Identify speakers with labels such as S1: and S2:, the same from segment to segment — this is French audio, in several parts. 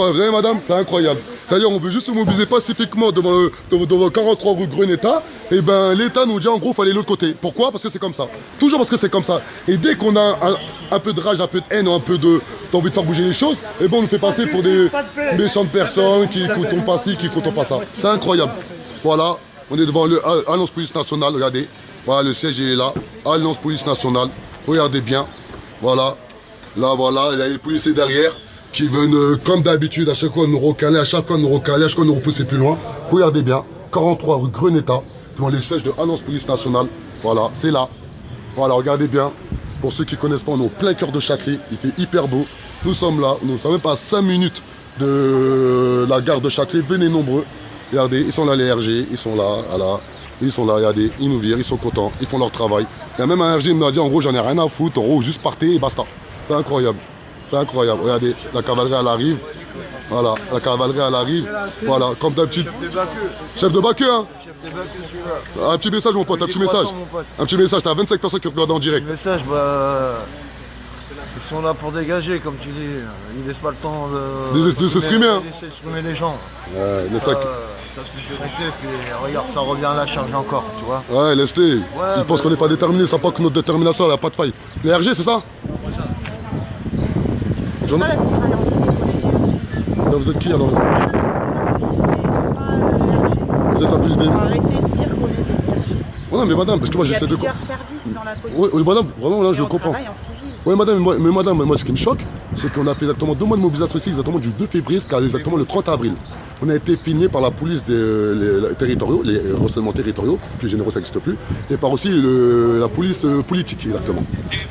S1: Vous voyez madame, c'est incroyable. C'est-à-dire on veut juste se mobiliser pacifiquement devant 43 rue Greneta. Et ben l'État nous dit en gros il faut aller de l'autre côté. Pourquoi? Parce que c'est comme ça. Toujours parce que c'est comme ça. Et dès qu'on a un peu de rage, un peu de haine, un peu d'envie de faire bouger les choses, et ben on nous fait passer pour des méchantes personnes qui écoutent pas ci, qui écoutent pas ça. C'est incroyable. Voilà, on est devant l'Alliance Police Nationale, regardez. Voilà, le siège il est là. Alliance Police Nationale. Regardez bien. Voilà. Là voilà, il y a les policiers derrière qui viennent comme d'habitude à chaque fois nous recaler, à chaque fois nous repousser plus loin. Regardez bien, 43 rue Greneta, devant les sièges de Alliance Police Nationale. Voilà, c'est là. Voilà, regardez bien. Pour ceux qui ne connaissent pas, on est au plein cœur de Châtelet. Il fait hyper beau. Nous sommes là. Nous ne sommes même pas à 5 minutes de la gare de Châtelet. Venez nombreux. Regardez, ils sont là les RG. Ils sont là, voilà. Ils sont là, regardez. Ils nous virent, ils sont contents. Ils font leur travail. Il y a même un RG qui nous a dit en gros, j'en ai rien à foutre. En gros, juste partez et basta. C'est incroyable. C'est incroyable. Regardez, la cavalerie, elle arrive. Voilà, la cavalerie, elle arrive. Voilà, comme d'habitude. Chef de Baqueux, hein. Un petit message, mon pote, un petit message. Un petit message, t'as 25 personnes qui regardent en direct.
S2: Le message, bah. Ils sont là pour dégager, comme tu dis. Ils laissent pas le temps
S1: de s'exprimer. Hein.
S2: Ils s'exprimer les gens.
S1: Ouais,
S2: ça a toujours été, puis regarde, ça revient à la charge encore, tu vois.
S1: Ouais, laisse-les. Ils pensent qu'on n'est pas déterminés, ça pas que notre détermination, elle n'a pas de faille. Les RG, c'est ça?
S3: C'est pas la alliance civile.
S1: Vous êtes qui alors? Vous êtes la police des...
S3: Arrêtez de dire qu'on est des...
S1: Non mais madame, parce que moi j'essaie de...
S3: Il y a plusieurs services dans la police.
S1: Oui, madame, vraiment là je comprends.
S3: On travaille en civil.
S1: Oui madame, mais madame, moi ce qui me choque, c'est qu'on a fait exactement 2 mois de mobilisation ici, exactement du 2 février jusqu'à exactement le 30 avril. On a été filmé par la police des territoriaux, les renseignements territoriaux, plus généraux ça n'existe plus, et par aussi la police politique exactement.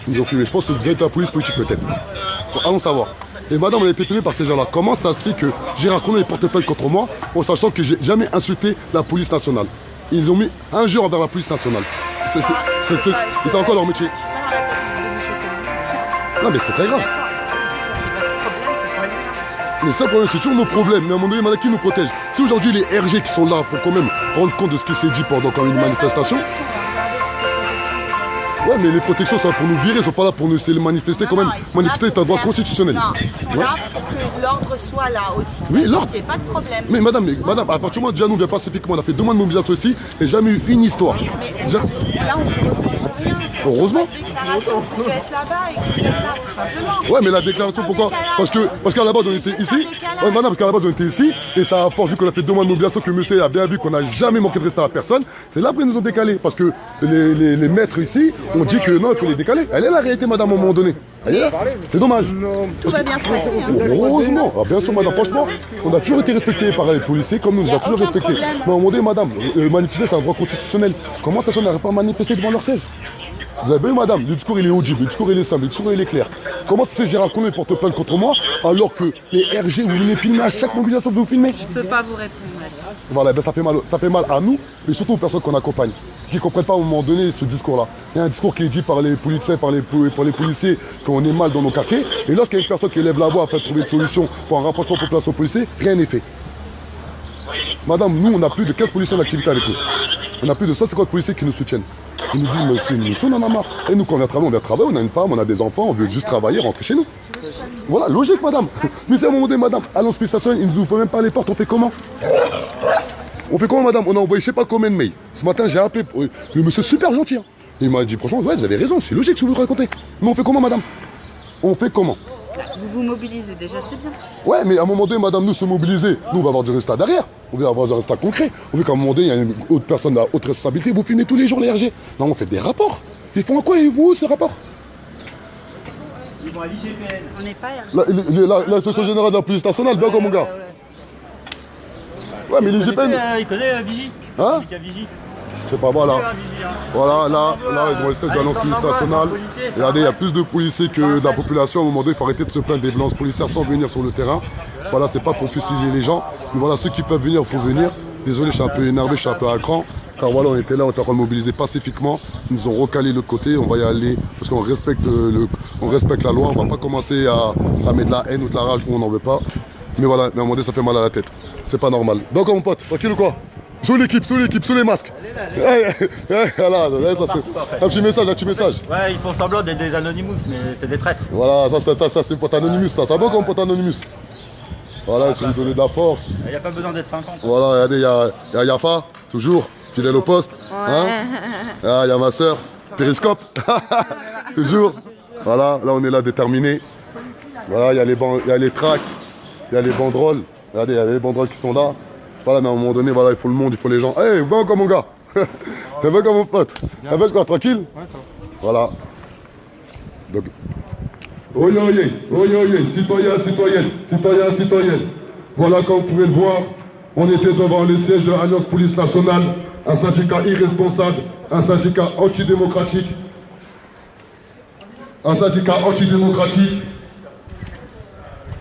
S1: Ils nous ont filmé, je pense que vous êtes la police politique peut-être. Bon, allons savoir. Et madame, on a été filmé par ces gens-là. Comment ça se fait que Gérard Collomb porte plainte contre moi en sachant que j'ai jamais insulté la police nationale? Ils ont mis un jour envers la police nationale. C'est encore leur métier. Non mais c'est très grave. Mais ça, le problème, c'est toujours nos problèmes. Mais à un moment donné, madame, qui nous protège? Si aujourd'hui les RG qui sont là pour quand même rendre compte de ce qui s'est dit pendant quand même une manifestation. Ouais, mais les protections, c'est pour nous virer, ils sont pas là pour nous laisser manifester quand même. Manifester est un droit constitutionnel.
S3: Non, ils sont là pour que l'ordre soit là aussi.
S1: Oui, l'ordre.
S3: Il n'y a pas de problème.
S1: Mais madame, à partir du moment où déjà nous, on vient pacifiquement, on a fait 2 mois de mobilisation ici, et jamais eu une histoire.
S3: Mais là, on ne reproche rien.
S1: Heureusement.
S3: Vous êtes là-bas et vous êtes là, tout simplement.
S1: Ouais, mais la déclaration, pourquoi? Parce qu'à la base, on était ici. Ouais, madame, parce qu'à la base, on était ici. Et ça a force, vu qu'on a fait 2 mois de mobilisation, que monsieur a bien vu qu'on n'a jamais manqué de respect à personne. C'est là qu'ils nous ont décalé. Parce que les maîtres ici ont dit que non, il faut les décaler. Elle est la réalité, madame, à un moment donné. Elle est là. C'est dommage.
S3: Tout va bien se passer.
S1: Heureusement. Ah, bien sûr, madame, franchement, on a toujours été respectés par les policiers, comme nous, on a toujours respectés. Mais à un moment donné, madame, manifester, c'est un droit constitutionnel. Comment ça, on n'arrive pas à manifester devant leur siège? Vous avez vu, madame, le discours il est audible, le discours il est simple, le discours il est clair. Comment c'est Gérard Collomb porte plainte contre moi alors que les RG, vous venez filmer à chaque mobilisation, vous filmez?
S3: Je ne peux pas vous répondre là-dessus.
S1: Voilà, ben ça fait mal à nous, mais surtout aux personnes qu'on accompagne, qui ne comprennent pas à un moment donné ce discours-là. Il y a un discours qui est dit par les policiers, par les policiers, qu'on est mal dans nos quartiers, et lorsqu'il y a une personne qui élève la voix afin de trouver une solution pour un rapprochement population-policier, rien n'est fait. Madame, nous, on a plus de 15 policiers en activité avec nous. On a plus de 150 policiers qui nous soutiennent. Ils nous disent, mais c'est une mission, on en a marre. Et nous, quand on vient travailler, on a une femme, on a des enfants, on veut juste travailler, rentrer chez nous. Voilà, logique, madame. Mais c'est à un moment donné, madame, à l'hospitation, ils ne nous ouvrent même pas les portes, on fait comment? On fait comment, madame? On a envoyé je sais pas combien de mails. Ce matin, j'ai appelé le monsieur super gentil. Hein. Il m'a dit, franchement, ouais, vous avez raison, c'est logique ce que vous racontez. Mais on fait comment, madame? On fait comment?
S3: Vous vous mobilisez déjà, c'est bien.
S1: Ouais, mais à un moment donné, madame, nous se mobiliser, nous, on va avoir du résultat derrière. On veut avoir du résultat concret. On veut qu'à un moment donné, il y a une autre personne à haute responsabilité, vous filmez tous les jours les RG. Non, on fait des rapports. Ils font quoi, et vous, ces rapports?
S4: Ils vont à l'IGPN.
S3: On n'est pas RG.
S1: L'association générale de la police nationale, bien comme mon gars. Ouais, mais l'IGPN.
S4: Il connaît Vigie.
S1: Hein?
S4: Vigie.
S1: C'est pas voilà. Voilà, là, ils vont rester dans la police nationale. Regardez, il y a plus de policiers que de la population. À un moment donné, il faut arrêter de se plaindre des violences policières sans venir sur le terrain. Voilà, c'est pas pour fusiller les gens. Mais voilà, ceux qui peuvent venir, il faut venir. Désolé, je suis un peu énervé, je suis un peu à cran. Car voilà, on était là, on était en train de mobiliser pacifiquement. Ils nous ont recalé de l'autre côté, on va y aller. Parce qu'on respecte, on respecte la loi. On va pas commencer à mettre de la haine ou de la rage où on n'en veut pas. Mais voilà, mais à un moment donné, ça fait mal à la tête. C'est pas normal. Donc, mon pote, tranquille ou quoi? Sous l'équipe, sous les masques. Voilà, un petit message, un petit message.
S4: Ouais, ils font semblant d'être des Anonymous, mais c'est des traîtres.
S1: Voilà, ça c'est pote Anonymous, ça. Ça va comme pote Anonymous. Voilà, c'est lui donner de la force.
S4: Il n'y a pas besoin d'être 50.
S1: Voilà, regardez, il y a Yafa, toujours, fidèle au poste. Hein, ah, il y a ma soeur, Périscope, toujours. Voilà, là on est là déterminé. Voilà, il y a les tracks, il y a les banderoles. Regardez, il y a les banderoles qui sont là. Voilà, mais à un moment donné, voilà, il faut le monde, il faut les gens. Hey, va encore mon gars. Ça va comme mon pote. Ça va quoi, tranquille? Ouais, ça va. Voilà. Donc, oye, citoyens, citoyennes. Voilà, comme vous pouvez le voir, on était devant le siège de l'Alliance Police Nationale, un syndicat irresponsable, un syndicat antidémocratique.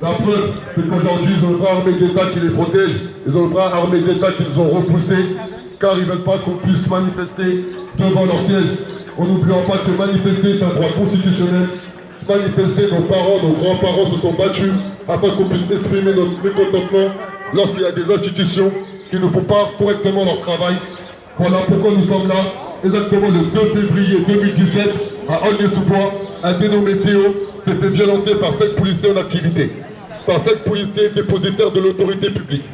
S1: La preuve, c'est qu'aujourd'hui, ils ont le bras armé d'État qui les protège, ils ont le bras armé d'État qu'ils ont repoussé, car ils ne veulent pas qu'on puisse manifester devant leur siège. En n'oubliant pas que manifester est un droit constitutionnel. Manifester, nos parents, nos grands-parents se sont battus afin qu'on puisse exprimer notre mécontentement lorsqu'il y a des institutions qui ne font pas correctement leur travail. Voilà pourquoi nous sommes là, exactement le 2 février 2017, à Aulnay-sous-Bois, un dénommé Théo s'est fait violenter par 5 policiers en activité, par 5 policiers dépositaires de l'autorité publique.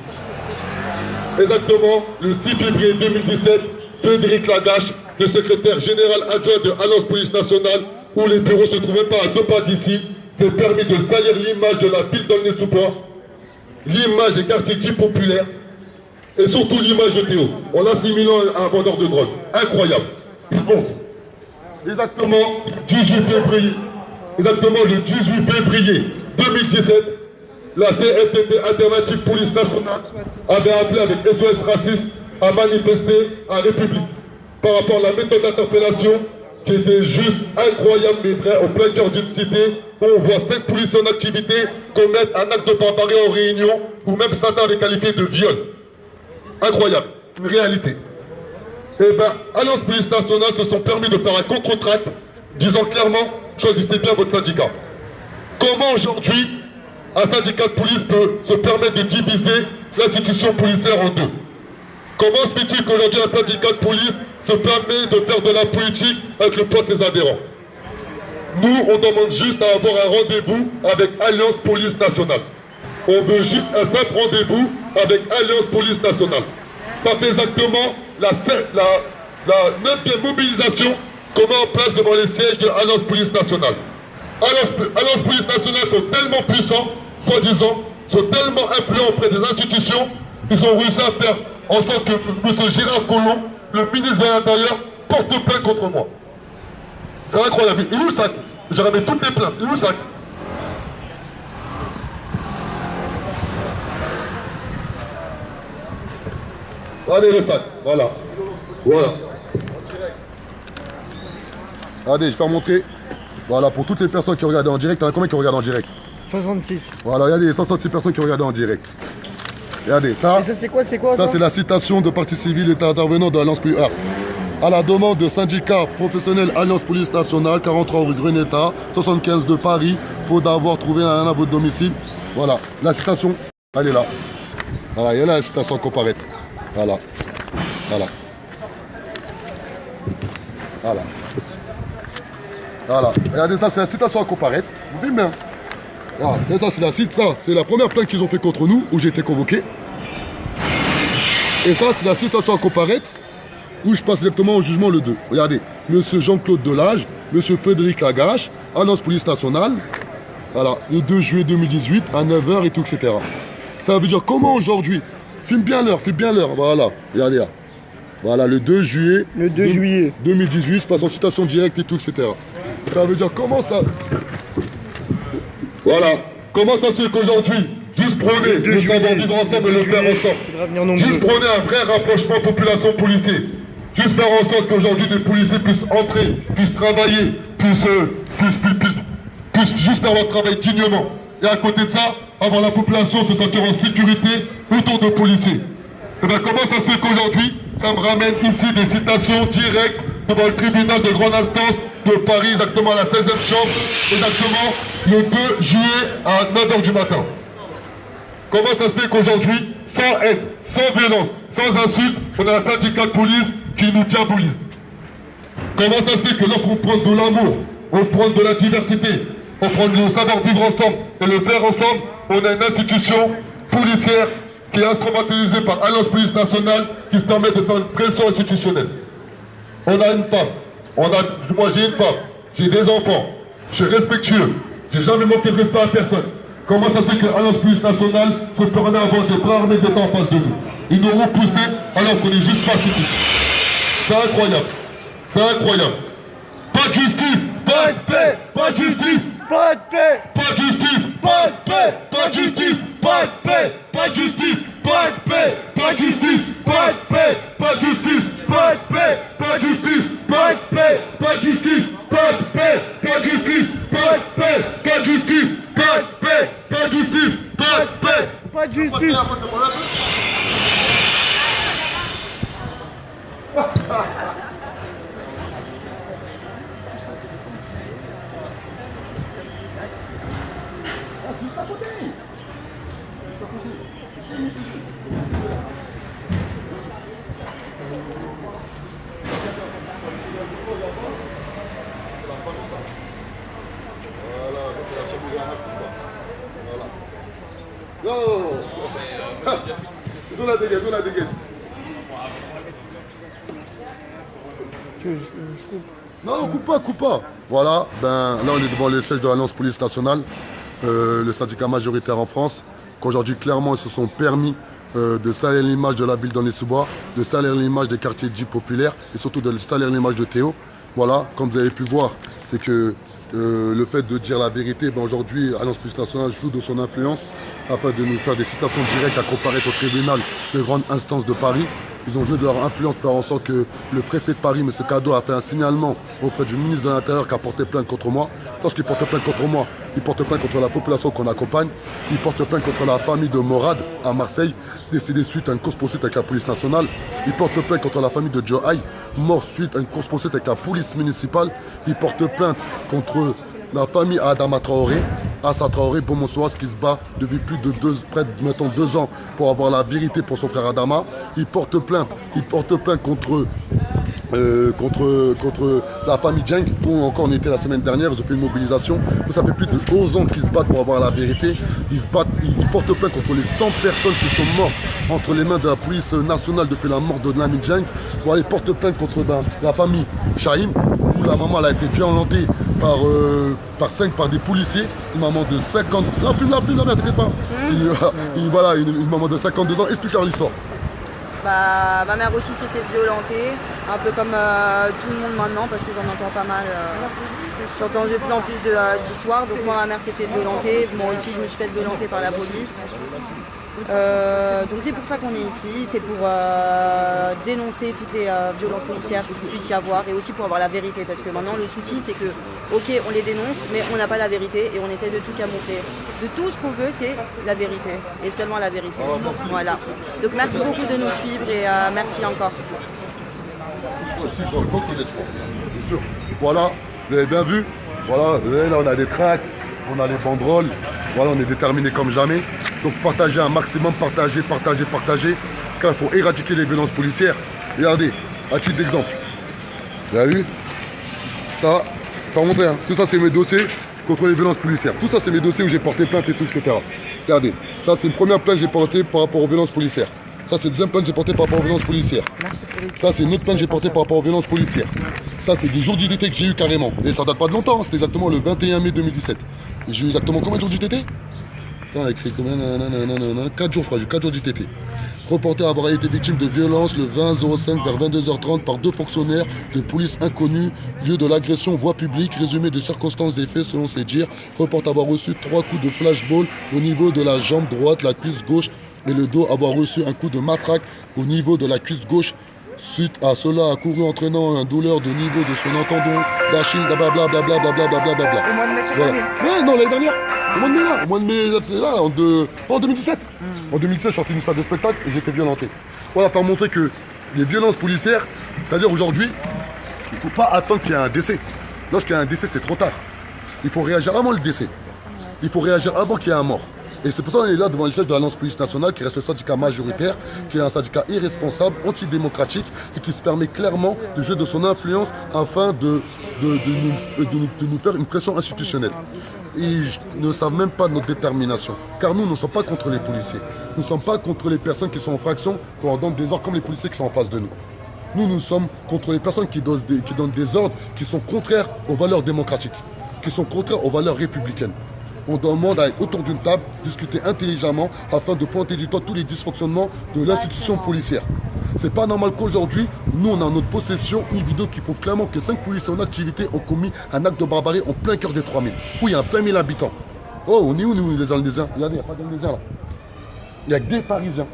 S1: Exactement, le 6 février 2017, Frédéric Lagache, le secrétaire général adjoint de Alliance Police Nationale, où les bureaux se trouvaient pas à 2 pas d'ici, s'est permis de salir l'image de la ville d'Aulnay-sous-Bois, l'image des quartiers dits populaires, et surtout l'image de Théo, en l'assimilant à un vendeur de drogue. Incroyable. Il compte. Exactement, le 18 février 2017, la CFDT Alternative Police Nationale avait appelé avec SOS Racisme à manifester à République par rapport à la méthode d'interpellation qui était juste incroyable mais vrai au plein cœur d'une cité où on voit 5 policiers en activité commettre un acte de barbarie en réunion où même certains avaient qualifié de viol. Incroyable, une réalité. Et bien, Alliance Police Nationale se sont permis de faire un contre-tract disant clairement, choisissez bien votre syndicat. Comment aujourd'hui un syndicat de police peut se permettre de diviser l'institution policière en deux? Comment se fait-il qu'aujourd'hui un syndicat de police se permet de faire de la politique avec le poids de ses adhérents? Nous, on demande juste à avoir un rendez-vous avec Alliance Police Nationale. On veut juste un simple rendez-vous avec Alliance Police Nationale. Ça fait exactement la 9e mobilisation qu'on met en place devant les sièges de Alliance Police Nationale. Alliance Police Nationale sont tellement puissants, soi-disant, sont tellement influents auprès des institutions, qu'ils ont réussi à faire en sorte que M. Gérard Collomb, le ministre de l'Intérieur, porte plainte contre moi. C'est incroyable. Il est où le sac? J'ai ramené toutes les plaintes. Il est où le sac? Allez le sac, voilà. Voilà. Regardez, je vais faire montrer. Voilà, pour toutes les personnes qui regardent en direct, il y en a combien qui regardent en direct?
S5: 66.
S1: Voilà, regardez, 66 personnes qui regardent en direct. Regardez, ça.
S5: Et ça c'est quoi
S1: Ça, c'est la citation de partie civile et intervenant de Alliance Police. À la demande de syndicat professionnel Alliance Police Nationale, 43 rue Greneta, 75 de Paris, faute d'avoir trouvé un à votre domicile. Voilà, la citation, elle est là. Voilà, il y a la citation comparaître. Voilà. Voilà. Voilà. Voilà. Regardez ça, c'est la citation à comparaître. Vous filmez bien. Voilà. Et ça, c'est la cite. Ça, c'est la première plainte qu'ils ont fait contre nous, où j'ai été convoqué. Et ça, c'est la citation à comparaître, où je passe directement au jugement le 2. Regardez. Monsieur Jean-Claude Delage, Monsieur Frédéric Lagache, Alliance Police Nationale. Voilà. Le 2 juillet 2018, à 9h et tout, etc. Ça veut dire comment aujourd'hui? Filme bien l'heure, voilà. Regardez là. Voilà, le 2 juillet.
S5: Le 2 juillet
S1: 2018, je passe en citation directe et tout, etc. Ça veut dire comment ça. Voilà. Comment ça se fait qu'aujourd'hui, juste prenez le savoir vivre ensemble et le faire ensemble. Juste prenez un vrai rapprochement population-policier. Juste faire en sorte qu'aujourd'hui des policiers puissent entrer, puissent travailler, puissent juste faire leur travail dignement. Et à côté de ça, avoir la population se sentir en sécurité autour de policiers. Et bien comment ça se fait qu'aujourd'hui, ça me ramène ici des citations directes devant le tribunal de grande instance de Paris, exactement à la 16e chambre, exactement le 2 juillet à 9h du matin. Comment ça se fait qu'aujourd'hui, sans haine, sans violence, sans insulte, on a un syndicat de police qui nous diabolise? Comment ça se fait que lorsqu'on prend de l'amour, on prend de la diversité, on prend le savoir-vivre ensemble et le faire ensemble, on a une institution policière qui est instrumentalisée par Alliance Police Nationale qui se permet de faire une pression institutionnelle. On a une femme, moi j'ai une femme, j'ai des enfants, je suis respectueux, j'ai jamais manqué de respect à personne. Comment ça se fait que Alliance Police Nationale se permet d'avoir des bras armés d'État en face de nous? Ils nous ont poussés alors qu'on est juste pacifiques. C'est incroyable. C'est incroyable. Pas de justice, pas de paix, pas de justice, pas de paix, pas de justice, pas de paix, pas de justice, pas de paix, pas de justice, pas de paix, pas de justice, pas de paix, pas de justice, pas de paix, pas de justice, pas de paix, pas de justice, pas de paix, pas de justice, pas de paix, pas de justice, pas de paix, pas de justice, pas de paix, pas de justice. Zone la dégaine, zone la dégaine. Non, coupe pas, coupe pas. Voilà, ben là on est devant le siège de l'Alliance Police Nationale, le syndicat majoritaire en France, qu'aujourd'hui clairement ils se sont permis de salir l'image de la ville d'Aulnay-sous-Bois, de salir l'image des quartiers dits populaires et surtout de salir l'image de Théo. Voilà, comme vous avez pu voir, c'est que le fait de dire la vérité, ben aujourd'hui Alliance Police Nationale joue de son influence afin de nous faire des citations directes à comparaître au tribunal de grande instance de Paris. Ils ont joué de leur influence pour faire en sorte que le préfet de Paris, M. Cado, a fait un signalement auprès du ministre de l'Intérieur qui a porté plainte contre moi. Lorsqu'il porte plainte contre moi, il porte plainte contre la population qu'on accompagne. Il porte plainte contre la famille de Morad à Marseille, décédée suite à une course-poursuite avec la police nationale. Il porte plainte contre la famille de Joe Haï, mort suite à une course-poursuite avec la police municipale. Il porte plainte contre la famille Adama Traoré, Assa Traoré, Beaumonsoise, qui se bat depuis près de 2 ans pour avoir la vérité pour son frère Adama. Il porte plainte contre la famille Djeng, où encore on était la semaine dernière, ils ont fait une mobilisation. Ça fait plus de 11 ans qu'ils se battent pour avoir la vérité. Ils portent plainte contre les 100 personnes qui sont mortes entre les mains de la police nationale depuis la mort de Lamine Djeng. Ils portent plainte contre la famille Chahim, où la maman elle a été violentée par des policiers, une maman de 50... La fume, t'inquiète pas. Voilà, une maman de 52 ans, explique-leur l'histoire.
S5: Bah, ma mère aussi s'est fait violenter, un peu comme tout le monde maintenant, parce que j'en entends pas mal. J'entends de plus en plus d'histoires, donc moi ma mère s'est fait violenter, moi aussi je me suis fait violenter par la police. Donc c'est pour ça qu'on est ici, c'est pour dénoncer toutes les violences policières qu'il puisse y avoir et aussi pour avoir la vérité, parce que maintenant le souci c'est que, ok on les dénonce, mais on n'a pas la vérité et on essaie de tout camoufler. De tout ce qu'on veut c'est la vérité, et seulement la vérité. Voilà. Donc merci beaucoup de nous suivre et merci encore.
S1: C'est sûr. Voilà, vous avez bien vu, voilà, là on a des tracts, on a les banderoles, voilà on est déterminés comme jamais. Donc partagez un maximum, partagez. Car il faut éradiquer les violences policières. Regardez, à titre d'exemple. Vous avez vu? Ça, je vais montrer, hein. Tout ça c'est mes dossiers contre les violences policières. Tout ça c'est mes dossiers où j'ai porté plainte et tout, etc. Regardez, ça c'est une première plainte que j'ai portée par rapport aux violences policières. Ça c'est une deuxième plainte que j'ai portée par rapport aux violences policières. Ça c'est une autre plainte que j'ai portée par rapport aux violences policières. Ça c'est des jours d'ITT que j'ai eu carrément. Et ça date pas de longtemps, hein. C'était exactement le 21 mai 2017. J'ai eu exactement combien de jours d'ITT? On a écrit combien? 4 jours, je crois, j'ai 4 jours d'ITT. Reporté à avoir été victime de violences le 20-05 vers 22h30 par 2 fonctionnaires de police inconnus. Lieu de l'agression, voie publique, résumé des circonstances des faits selon ses dires. Reporte avoir reçu 3 coups de flashball au niveau de la jambe droite, la cuisse gauche et le dos. Avoir reçu un coup de matraque au niveau de la cuisse gauche. Suite à cela, a couru entraînant un douleur de niveau de son entendon d'Achille, blablabla. Voilà. Ouais, non, l'année dernière, au mois de mai là, en 2017. En 2017, je suis sorti d'une salle de spectacle et j'ai été violenté. Voilà, pour montrer que les violences policières, c'est-à-dire aujourd'hui, il ne faut pas attendre qu'il y ait un décès. Lorsqu'il y a un décès, c'est trop tard. Il faut réagir avant le décès. Il faut réagir avant qu'il y ait un mort. Et c'est pour ça qu'on est là devant le siège de l'Alliance Police Nationale, qui reste le syndicat majoritaire, qui est un syndicat irresponsable, antidémocratique, et qui se permet clairement de jouer de son influence afin de nous faire une pression institutionnelle. ils ne savent même pas notre détermination. Car nous ne sommes pas contre les policiers. Nous ne sommes pas contre les personnes qui sont en fraction pour leur donner des ordres comme les policiers qui sont en face de nous. Nous sommes contre les personnes qui donnent des ordres qui sont contraires aux valeurs démocratiques, qui sont contraires aux valeurs républicaines. On demande à être autour d'une table, discuter intelligemment afin de pointer du doigt tous les dysfonctionnements de l'institution policière. C'est pas normal qu'aujourd'hui, nous on a en notre possession une vidéo qui prouve clairement que 5 policiers en activité ont commis un acte de barbarie en plein cœur des 3000. Oui, il y a 20 000 habitants. Oh, on est où nous les Alnésiens? Regardez, il n'y a pas d'Alnésiens là. Il n'y a que des Parisiens.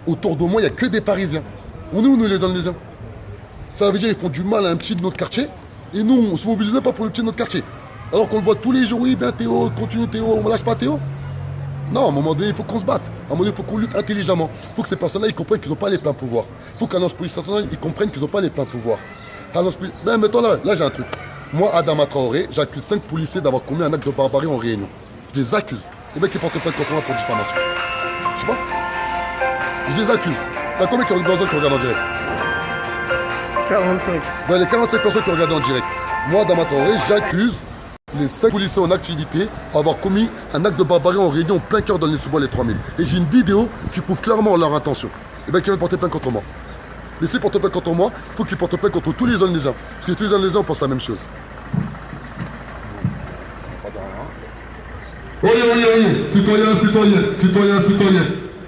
S1: Autour de moi, il n'y a que des Parisiens. On est où nous les Alnésiens? Ça veut dire qu'ils font du mal à un petit de notre quartier et nous on se mobilise pas pour le petit de notre quartier. Alors qu'on le voit tous les jours, oui, bien Théo, continue Théo, on ne lâche pas Théo. Non, à un moment donné, il faut qu'on se batte. À un moment donné, il faut qu'on lutte intelligemment. Il faut que ces personnes-là, ils comprennent qu'ils n'ont pas les pleins pouvoirs. Il faut qu'à notre police nationale, ils comprennent qu'ils n'ont pas les pleins pouvoirs. Ben, mettons là j'ai un truc. Moi, Adama Traoré, j'accuse 5 policiers d'avoir commis un acte de barbarie en réunion. Je les accuse. Les mecs qui portent plainte contre moi pour diffamation. Je sais pas. Je les accuse. T'as combien qui regardent en direct?
S6: 45.
S1: Ben, les 45 personnes qui regardent en direct. Moi, Adama Traoré, j'accuse les 5 policiers en activité avoir commis un acte de barbarie en réunion en plein cœur dans les sous-bois les 3000. Et j'ai une vidéo qui prouve clairement leur intention. Et bien, qui viennent porter plainte contre moi. Mais s'ils portent plainte contre moi, il faut qu'ils portent plainte contre tous les Alnésiens. Parce que tous les Alnésiens pensent la même chose. Oyez, citoyens.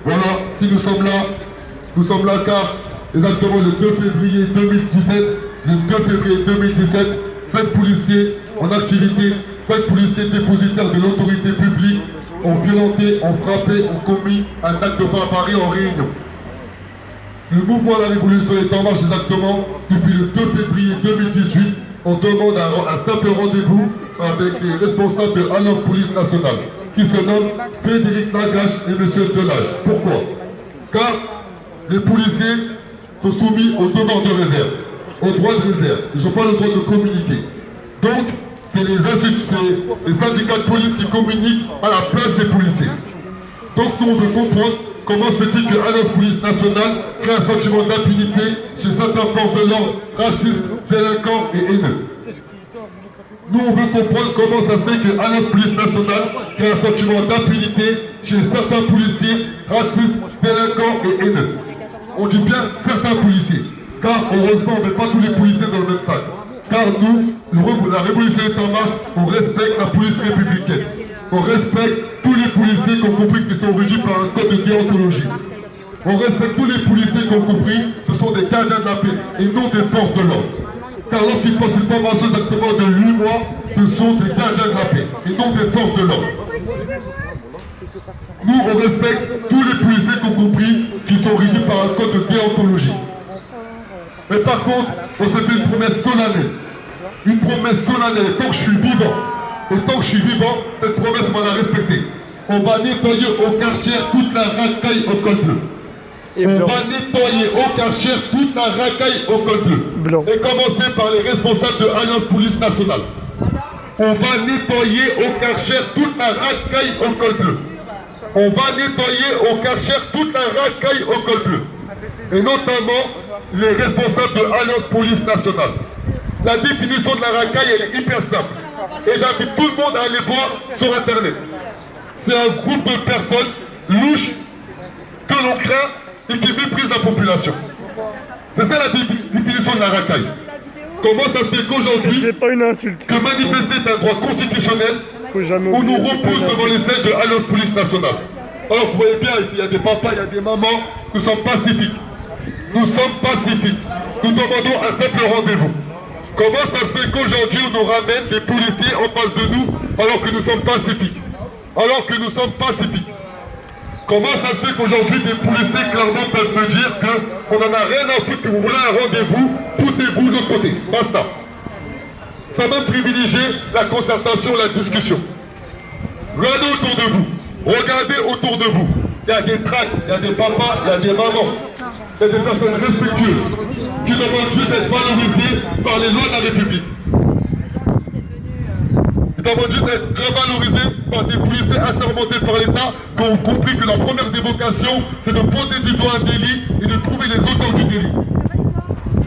S1: Voilà, si nous sommes là car exactement le 2 février 2017, 5 policiers en activité, 5 policiers dépositaires de l'autorité publique ont violenté, ont frappé, ont commis un acte de barbarie en réunion. Le mouvement de la Révolution est en marche exactement depuis le 2 février 2018. On demande un simple rendez-vous avec les responsables de Alliance Police Nationale qui se nomment Frédéric Lagache et M. Delage. Pourquoi? Car les policiers sont soumis au devoir de réserve, au droit de réserve. Ils n'ont pas le droit de communiquer. Donc, c'est les syndicats de police qui communiquent à la place des policiers. Donc, nous, on veut comprendre comment se fait-il que Alliance Police Nationale crée un sentiment d'impunité chez certains forces de l'ordre, racistes, délinquants et haineux. Nous, on veut comprendre comment ça se fait que Alliance Police Nationale crée un sentiment d'impunité chez certains policiers, racistes, délinquants et haineux. On dit bien certains policiers, car heureusement, on ne met pas tous les policiers dans le même sac. Car nous, la Révolution est en marche, on respecte la police républicaine. On respecte tous les policiers qui ont compris qu'ils sont régis par un code de déontologie. On respecte tous les policiers qui ont compris que ce sont des gardiens de la paix et non des forces de l'ordre. Car lorsqu'ils passent une formation exactement de 8 mois, ce sont des gardiens de la paix et non des forces de l'ordre. Nous, on respecte tous les policiers qui ont compris qu'ils sont régis par un code de déontologie. Mais par contre, on se fait une promesse solennelle. Une promesse solennelle. Et tant que je suis vivant, cette promesse, on va la respecter. On va nettoyer au Karcher toute la racaille au col bleu. On va nettoyer au Karcher toute la racaille au col bleu. Et commencer par les responsables de Alliance Police Nationale. On va nettoyer au Karcher toute la racaille au col bleu. On va nettoyer au Karcher toute la racaille au col bleu. Et notamment les responsables de Alliance Police Nationale. La définition de la racaille, elle est hyper simple. Et j'invite tout le monde à aller voir sur Internet. C'est un groupe de personnes louches que l'on craint et qui méprisent la population. C'est ça la définition de la racaille. Comment ça se fait qu'aujourd'hui, que manifester est un droit constitutionnel, on nous repousse devant les sièges de Alliance Police Nationale. Alors vous voyez bien ici, il y a des papas, il y a des mamans, nous sommes pacifiques. Nous sommes pacifiques. Nous demandons un simple rendez-vous. Comment ça se fait qu'aujourd'hui on nous ramène des policiers en face de nous alors que nous sommes pacifiques? Comment ça se fait qu'aujourd'hui des policiers clairement peuvent me dire qu'on n'en a rien à foutre, que vous voulez un rendez-vous, poussez-vous de l'autre côté, basta. Ça même privilégier la concertation, la discussion. Regardez autour de vous, il y a des tracts, il y a des papas, il y a des mamans. Il y a des personnes respectueuses qui demandent juste d'être valorisées par les lois de la République. Ils demandent juste d'être revalorisés par des policiers assermentés par l'État qui ont compris que leur première dévocation, c'est de pointer du doigt un délit et de trouver les auteurs du délit.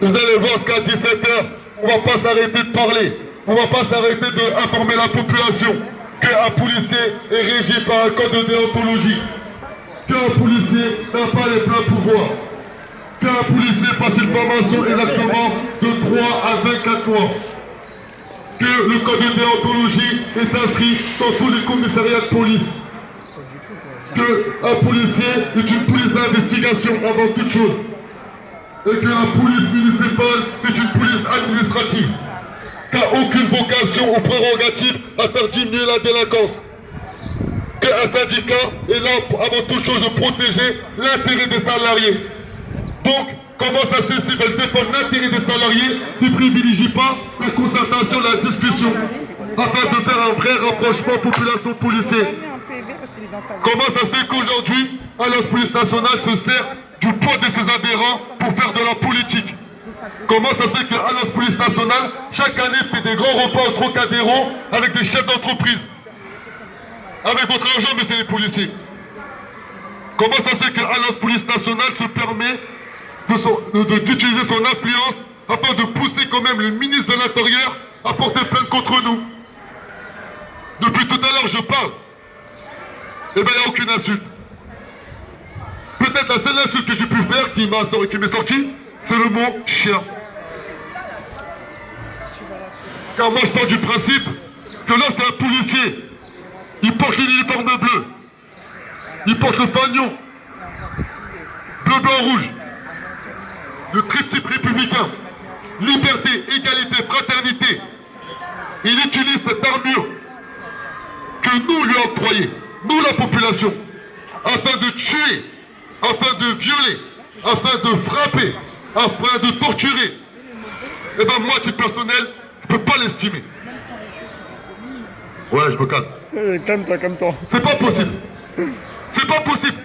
S1: Vous allez voir ce qu'à 17h, on va pas s'arrêter de parler. On va pas s'arrêter d'informer la population qu'un policier est régi par un code de déontologie. Qu'un policier n'a pas les pleins pouvoirs. Qu'un policier passe une formation exactement de 3 à 24 mois. Que le code de déontologie est inscrit dans tous les commissariats de police. Qu'un policier est une police d'investigation avant toute chose. Et que la police municipale est une police administrative. Qu'a aucune vocation ou prérogative à faire diminuer la délinquance. Qu'un syndicat est là avant toute chose de protéger l'intérêt des salariés. Donc, comment ça se fait s'ils veulent défendre l'intérêt des salariés, ils ne privilégient pas la concertation, la discussion, afin de faire un vrai rapprochement population-policier. Comment ça se fait qu'aujourd'hui, la police nationale se sert du poids de ses adhérents pour faire de la politique? Comment ça se fait que la police nationale, chaque année, fait des grands repas au Trocadéro avec des chefs d'entreprise? Avec votre argent, monsieur les policiers. Comment ça se fait que la police nationale se permet d'utiliser son influence afin de pousser quand même le ministre de l'Intérieur à porter plainte contre nous? Depuis tout à l'heure, je parle. Eh bien, il n'y a aucune insulte. Peut-être la seule insulte que j'ai pu faire qui m'est sortie, c'est le mot chien. Car moi, je pars du principe que lorsqu'un policier, il porte l'uniforme bleu, il porte le fanion, bleu, blanc, rouge, le triptyque républicain, liberté, égalité, fraternité, il utilise cette armure que nous lui avons octroyée, nous la population, afin de tuer, afin de violer, afin de frapper, afin de torturer. Et bien moi, à titre personnel, je ne peux pas l'estimer. Ouais, je me calme.
S6: Calme-toi, calme-toi.
S1: C'est pas possible. C'est pas possible.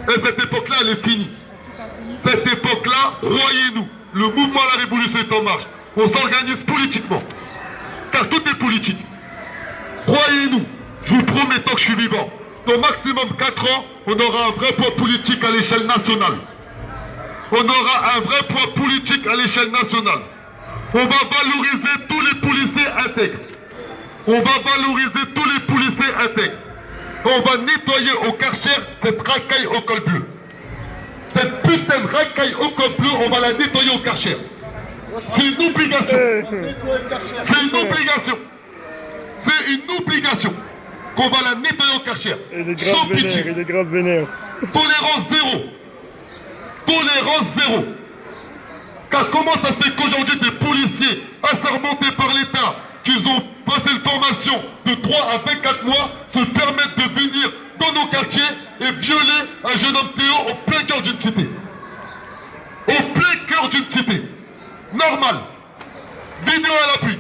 S1: Et cette époque-là, elle est finie. Cette époque-là, croyez-nous, le mouvement à la révolution est en marche. On s'organise politiquement. Car tout est politique. Croyez-nous, je vous promets tant que je suis vivant, au maximum 4 ans, on aura un vrai poids politique à l'échelle nationale. On aura un vrai poids politique à l'échelle nationale. On va valoriser tous les policiers intègres. On va valoriser tous les policiers intègres. On va nettoyer au Karcher cette racaille au col bleu. Cette putain de racaille au col bleu, on va la nettoyer au Karcher. C'est une obligation. C'est une obligation. C'est une obligation qu'on va la nettoyer au Karcher. Sans pitié.
S6: Il est grave vénère.
S1: Tolérance zéro. Tolérance zéro. Car comment ça se fait qu'aujourd'hui des policiers assermentés par l'État, qu'ils ont passé une formation de 3 à 24 mois, se permettent de venir dans nos quartiers et violer un jeune homme Théo au plein cœur d'une cité? Au plein cœur d'une cité. Normal. Vidéo à l'appui.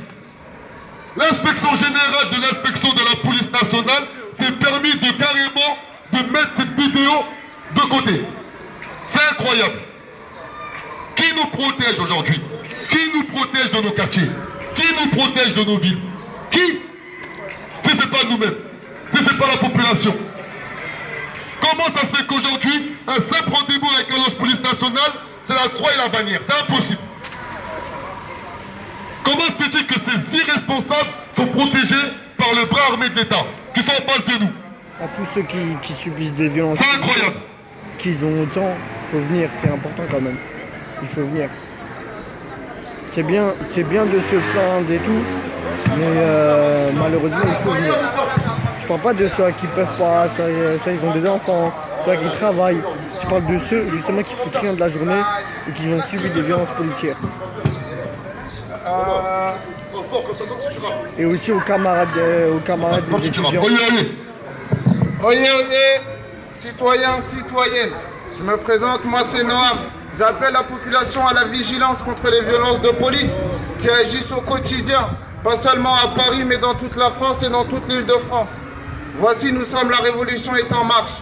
S1: L'inspection générale de l'inspection de la police nationale s'est permis de carrément de mettre cette vidéo de côté. C'est incroyable. Qui nous protège aujourd'hui? Qui nous protège de nos quartiers? Qui nous protège de nos villes? Qui? Si ce n'est pas nous-mêmes, si ce n'est pas la population. Comment ça se fait qu'aujourd'hui, un simple rendez-vous avec la police nationale, c'est la croix et la bannière? C'est impossible. Comment se fait-il que ces irresponsables sont protégés par le bras armé de l'État, qui sont en face de nous?
S6: À tous ceux qui subissent des violences,
S1: c'est incroyable.
S6: Qu'ils ont autant, il faut venir, c'est important quand même. Il faut venir. C'est bien de se plaindre et tout, mais malheureusement il faut venir. Je parle pas de ceux qui peuvent pas, ça ils ont des enfants, ceux qui travaillent. Je parle de ceux justement qui foutent rien de la journée et qui ont subi des violences policières. Et aussi aux camarades des étudiants.
S7: Oyez, citoyens, citoyennes, je me présente, moi c'est Noam. J'appelle la population à la vigilance contre les violences de police qui agissent au quotidien, pas seulement à Paris mais dans toute la France et dans toute l'île de France. Voici, nous sommes, la révolution est en marche.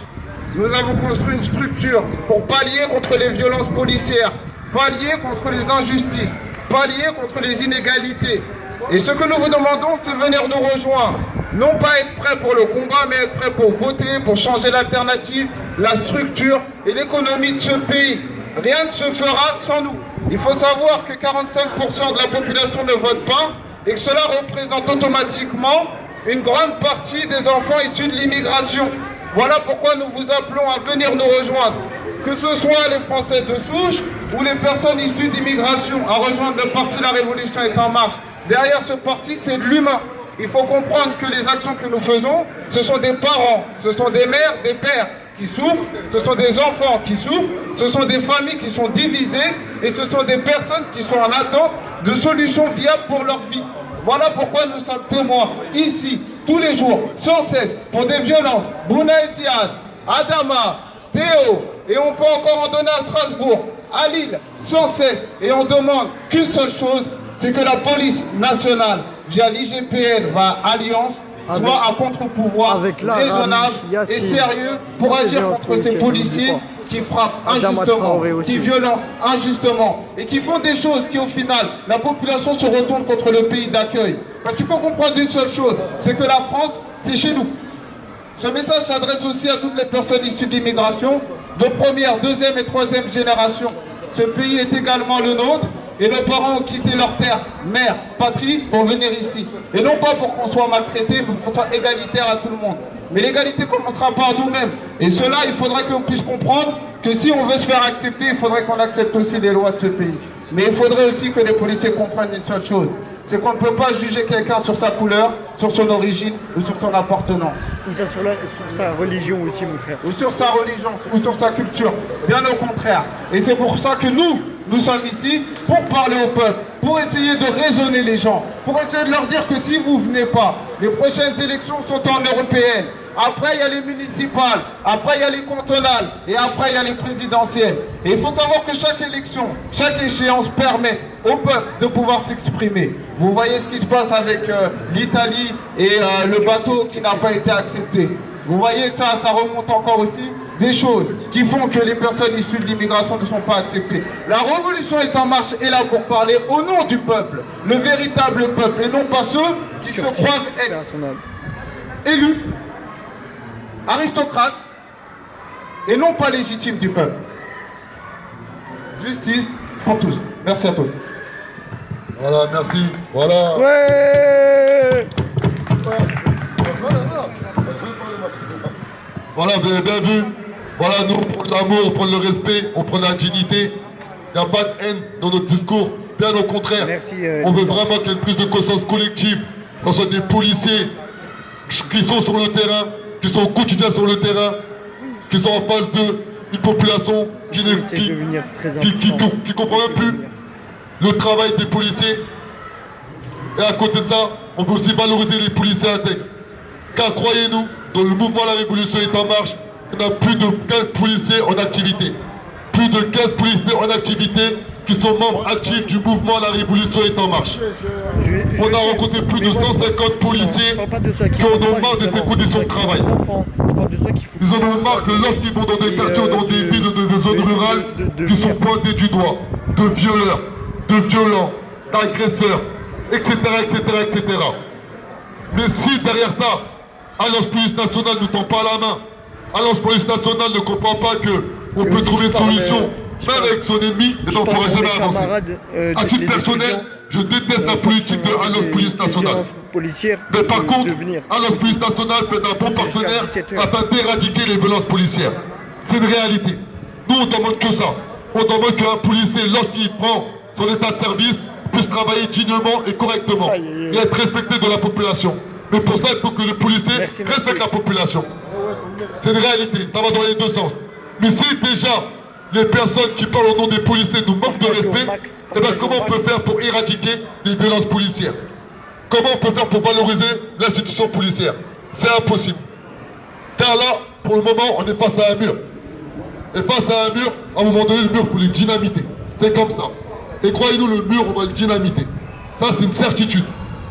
S7: Nous avons construit une structure pour pallier contre les violences policières, pallier contre les injustices, pallier contre les inégalités. Et ce que nous vous demandons, c'est venir nous rejoindre. Non pas être prêt pour le combat, mais être prêt pour voter, pour changer l'alternative, la structure et l'économie de ce pays. Rien ne se fera sans nous. Il faut savoir que 45% de la population ne vote pas et que cela représente automatiquement une grande partie des enfants issus de l'immigration. Voilà pourquoi nous vous appelons à venir nous rejoindre, que ce soit les Français de souche ou les personnes issues d'immigration, à rejoindre le parti La Révolution est en marche. Derrière ce parti, c'est de l'humain. Il faut comprendre que les actions que nous faisons, ce sont des parents, ce sont des mères, des pères qui souffrent, ce sont des enfants qui souffrent, ce sont des familles qui sont divisées et ce sont des personnes qui sont en attente de solutions viables pour leur vie. Voilà pourquoi nous sommes témoins ici, tous les jours, sans cesse, pour des violences. Bouna Essiad, Adama, Théo, et on peut encore en donner à Strasbourg, à Lille, sans cesse. Et on demande qu'une seule chose, c'est que la police nationale, via l'IGPN, va Alliance, soit un contre-pouvoir raisonnable et sérieux pour agir contre ces policiers qui frappent injustement, qui violencent injustement et qui font des choses qui au final, la population se retourne contre le pays d'accueil. Parce qu'il faut comprendre une seule chose, c'est que la France, c'est chez nous. Ce message s'adresse aussi à toutes les personnes issues de l'immigration, de première, deuxième et troisième génération. Ce pays est également le nôtre. Et nos parents ont quitté leur terre, mère, patrie, pour venir ici. Et non pas pour qu'on soit maltraité, mais pour qu'on soit égalitaire à tout le monde. Mais l'égalité commencera par nous-mêmes. Et cela, il faudrait qu'on puisse comprendre que si on veut se faire accepter, il faudrait qu'on accepte aussi les lois de ce pays. Mais il faudrait aussi que les policiers comprennent une seule chose. C'est qu'on ne peut pas juger quelqu'un sur sa couleur, sur son origine ou sur son appartenance.
S6: Ou sur sa religion aussi, mon frère.
S7: Ou sur sa religion, ou sur sa culture. Bien au contraire. Et c'est pour ça que nous sommes ici pour parler au peuple, pour essayer de raisonner les gens, pour essayer de leur dire que si vous ne venez pas, les prochaines élections sont en européenne. Après, il y a les municipales, après, il y a les cantonales, et après, il y a les présidentielles. Et il faut savoir que chaque élection, chaque échéance permet au peuple de pouvoir s'exprimer. Vous voyez ce qui se passe avec l'Italie et le bateau qui n'a pas été accepté. Vous voyez ça remonte encore aussi des choses qui font que les personnes issues de l'immigration ne sont pas acceptées. La révolution est en marche est là pour parler au nom du peuple, le véritable peuple, et non pas ceux qui se croient être élus, aristocrates, et non pas légitimes du peuple. Justice pour tous. Merci à tous.
S1: Voilà, merci. Voilà.
S6: Ouais.
S1: Voilà, vous avez bien vu. Voilà, nous, on prend l'amour, on prend le respect, on prend la dignité. Il n'y a pas de haine dans notre discours. Bien au contraire.
S6: Merci,
S1: on veut vraiment qu'il y ait une prise de conscience collective. Qu'on soit des policiers qui sont sur le terrain, qui sont au quotidien sur le terrain, qui sont en face d'une population qui ne comprend même plus le travail des policiers. Et à côté de ça, on peut aussi valoriser les policiers intègres. Car croyez-nous, dans le mouvement La Révolution est en marche, on a plus de 15 policiers en activité. Plus de 15 policiers en activité qui sont membres actifs du mouvement La Révolution est en marche. On a rencontré plus de 150 policiers qui en ont marre de ces conditions de travail. Ils en ont marre que lorsqu'ils vont dans des quartiers ou dans des villes ou dans des zones rurales, qui sont pointés du doigt de violeurs, de violents, d'agresseurs, etc., etc., etc. Mais si derrière ça, Alliance Police Nationale ne tend pas la main, Alliance Police Nationale ne comprend pas qu'on peut trouver une solution, même avec son ennemi, et on ne pourra jamais avancer. À titre personnel, je déteste la politique de Alliance Police Nationale. Mais par contre, Alliance Police Nationale peut être un bon partenaire afin d'éradiquer les violences policières. C'est une réalité. Nous, on ne demande que ça. On demande qu'un policier, lorsqu'il prend son état de service, puisse travailler dignement et correctement et être respecté de la population. Mais pour ça, il faut que le policier respecte la population. C'est une réalité, ça va dans les deux sens. Mais si déjà les personnes qui parlent au nom des policiers nous manquent de respect, eh bien comment on peut faire pour éradiquer les violences policières? Comment on peut faire pour valoriser l'institution policière? C'est impossible. Car là, pour le moment, on est face à un mur. Et face à un mur, à un moment donné, le mur, il faut le dynamiter. C'est comme ça. Et croyez-nous, le mur, on va le dynamiter. Ça, c'est une certitude.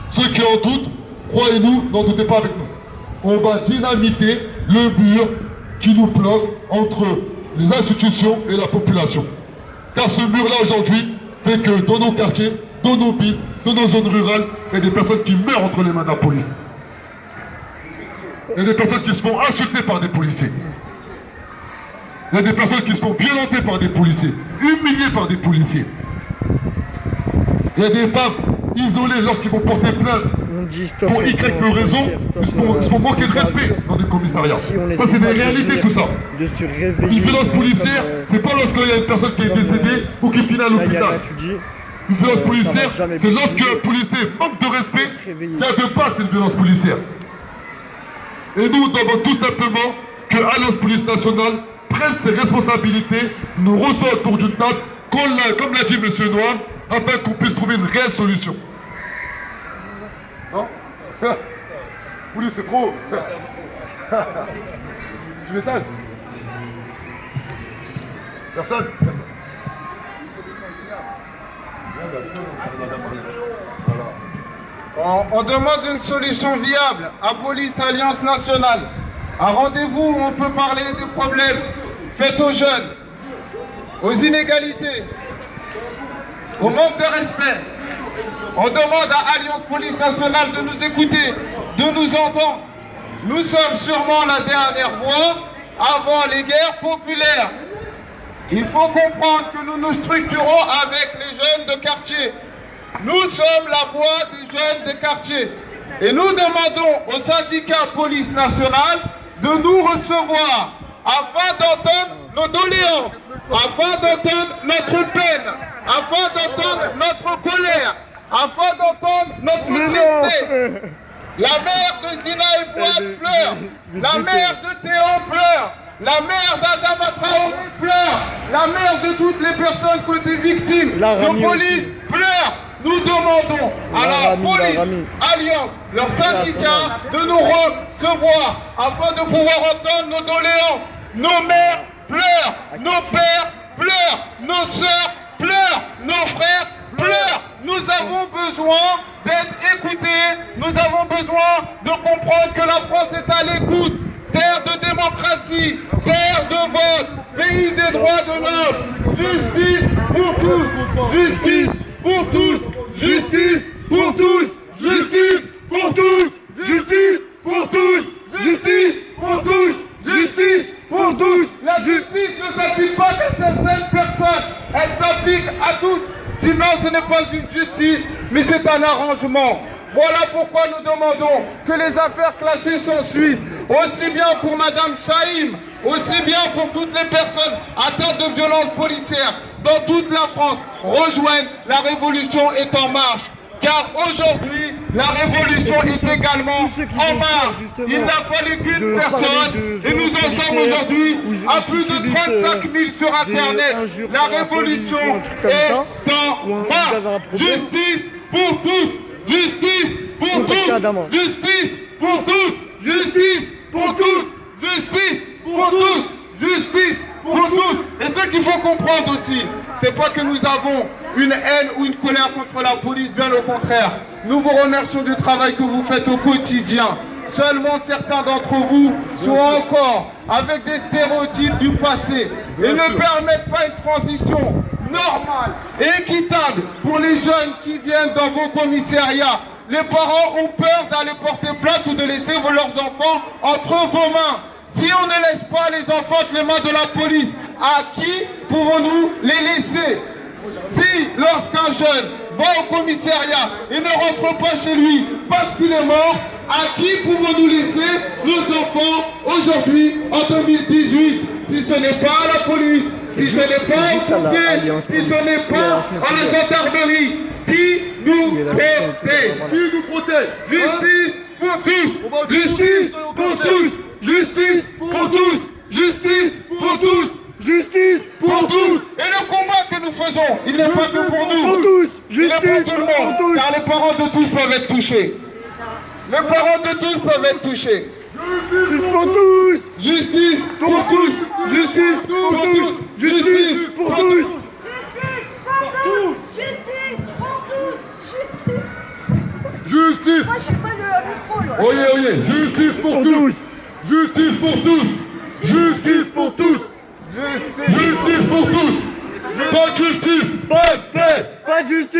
S1: Ceux qui en doutent, croyez-nous, n'en doutez pas avec nous. On va dynamiter le mur qui nous bloque entre les institutions et la population. Car ce mur-là, aujourd'hui, fait que dans nos quartiers, dans nos villes, dans nos zones rurales, il y a des personnes qui meurent entre les mains de la police. Il y a des personnes qui se font insulter par des policiers. Il y a des personnes qui se font violenter par des policiers, humiliées par des policiers. Il y a des femmes isolées lorsqu'ils vont porter plainte
S6: On dit stop.
S1: pour Y raison, ils se font manquer de respect dans des commissariats. Ça, c'est des réalités, tout ça.
S6: De se réveiller.
S1: Une violence policière, c'est pas lorsqu'il y a une personne qui est décédée ou qui finit à l'hôpital. Une violence policière, c'est lorsque un policier manque de respect, tiens de pas, c'est une violence policière. Et nous demandons tout simplement que Alliance Police Nationale prenne ses responsabilités, nous reçoit autour d'une table, comme l'a dit M. Noam, afin qu'on puisse trouver une réelle solution. Non? Police, c'est trop. Petit message? Personne?
S7: On demande une solution viable à Police Alliance Nationale. Un rendez-vous où on peut parler des problèmes faits aux jeunes, aux inégalités, au manque de respect. On demande à Alliance Police Nationale de nous écouter, de nous entendre. Nous sommes sûrement la dernière voie avant les guerres populaires. Il faut comprendre que nous nous structurons avec les jeunes de quartier. Nous sommes la voix des jeunes des quartiers. Et nous demandons au syndicat Police Nationale de nous recevoir afin d'entendre nos doléances, afin d'entendre notre peine, afin d'entendre notre colère, afin d'entendre notre tristesse. La mère de Zina Ebouad pleure, la mère de Théo pleure, la mère d'Adama Traoré pleure, la mère de toutes les personnes qui ont été victimes de police pleure. Nous demandons à la police, Alliance, leur syndicat de nous recevoir afin de pouvoir entendre nos doléances. Nos mères pleurent, nos pères pleurent, nos sœurs pleurent, nos frères pleurent. Nous avons besoin d'être écoutés, nous avons besoin de comprendre que la France est à l'écoute. Terre de démocratie, terre de vote, pays des droits de l'homme, justice pour tous, justice pour tous, justice pour tous, justice pour tous, justice pour tous, justice pour tous, justice pour tous. La justice ne s'applique pas qu'à certaines personnes, elle s'applique à tous. Sinon ce n'est pas une justice, mais c'est un arrangement. Voilà pourquoi nous demandons que les affaires classées sans suite, aussi bien pour Madame Chaïm, aussi bien pour toutes les personnes atteintes de violences policières dans toute la France, rejoignent La Révolution est en marche. Car aujourd'hui, la révolution est également en marche. Il n'a fallu qu'une personne et nous en sommes aujourd'hui à plus de 35 000 sur Internet. La révolution est en marche. Justice pour tous. Justice pour tous. Justice pour tous. Justice pour tous. Justice pour tous. Justice pour tous. Et ce qu'il faut comprendre aussi, c'est pas que nous avons une haine ou une colère contre la police, bien au contraire. Nous vous remercions du travail que vous faites au quotidien. Seulement certains d'entre vous sont encore avec des stéréotypes du passé et ne permettent pas une transition normale et équitable pour les jeunes qui viennent dans vos commissariats. Les parents ont peur d'aller porter plainte ou de laisser leurs enfants entre vos mains. Si on ne laisse pas les enfants entre les mains de la police, à qui pouvons-nous les laisser? Si lorsqu'un jeune va au commissariat et ne rentre pas chez lui parce qu'il est mort, à qui pouvons-nous laisser nos enfants aujourd'hui en 2018? Si ce n'est pas à la police, si ce n'est pas au pompier, si ce n'est pas à la gendarmerie, qui nous protège?
S1: Qui nous protège?
S7: Justice pour tous! Justice pour tous! Justice pour tous! Justice pour tous!
S6: Justice
S7: Pour tous! Et le combat que nous faisons, il n'est pas que pour nous.
S6: Pour tous!
S7: Il est
S6: Justice
S7: pour tout le monde.
S6: pour tous!
S7: Car les parents de tous peuvent être touchés. Les parents de tous peuvent être touchés.
S6: Justice pour tous!
S7: Justice pour tous! Justice pour tous! Justice pour tous!
S5: Justice pour tous! Justice!
S1: Justice!
S5: Moi je suis pas le micro là.
S1: Oyez, oyez! Justice pour tous! Justice pour tous! Justice pour tous! Justice pour tous! Pas de justice! Pas de paix!
S6: Pas de justice!